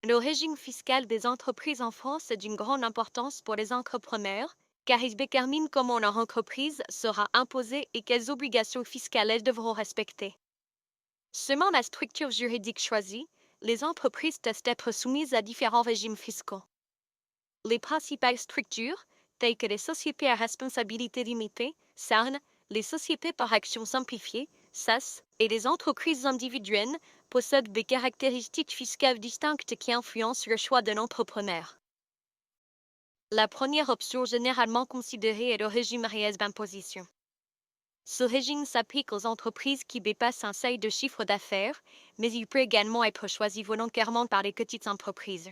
Le régime fiscal des entreprises en France est d'une grande importance pour les entrepreneurs, car il détermine comment leur entreprise sera imposée et quelles obligations fiscales elles devront respecter. Selon la structure juridique choisie, les entreprises doivent être soumises à différents régimes fiscaux. Les principales structures, telles que les sociétés à responsabilité limitée, SARL, les sociétés par action simplifiée, SAS, et les entreprises individuelles, possèdent des caractéristiques fiscales distinctes qui influencent le choix de l'entrepreneur. La première option généralement considérée est le régime réel d'imposition. Ce régime s'applique aux entreprises qui dépassent un seuil de chiffre d'affaires, mais il peut également être choisi volontairement par les petites entreprises.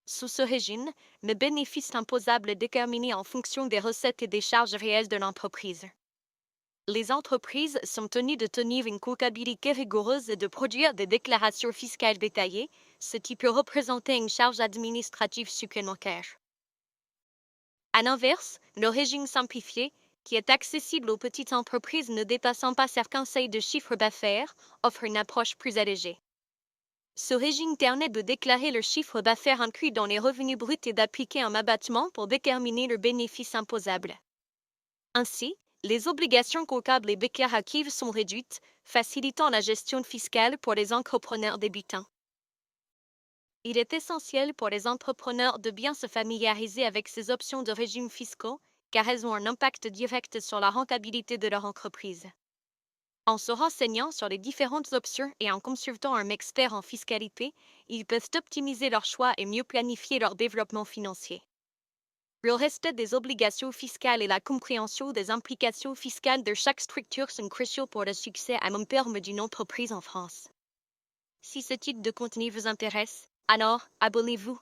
Sous ce régime, le bénéfice imposable est déterminé en fonction des recettes et des charges réelles de l'entreprise. Les entreprises sont tenues de tenir une comptabilité rigoureuse et de produire des déclarations fiscales détaillées, ce qui peut représenter une charge administrative supplémentaire. À l'inverse, le régime simplifié, qui est accessible aux petites entreprises ne dépassant pas certains seuils de chiffre d'affaires, offre une approche plus allégée. Ce régime permet de déclarer le chiffre d'affaires inclus dans les revenus bruts et d'appliquer un abattement pour déterminer le bénéfice imposable. Ainsi, les obligations comptables et déclaratives sont réduites, facilitant la gestion fiscale pour les entrepreneurs débutants. Il est essentiel pour les entrepreneurs de bien se familiariser avec ces options de régimes fiscaux, car elles ont un impact direct sur la rentabilité de leur entreprise. En se renseignant sur les différentes options et en consultant un expert en fiscalité, ils peuvent optimiser leurs choix et mieux planifier leur développement financier. Le respect des obligations fiscales et la compréhension des implications fiscales de chaque structure sont cruciaux pour le succès à long terme d'une entreprise en France. Si ce type de contenu vous intéresse, alors abonnez-vous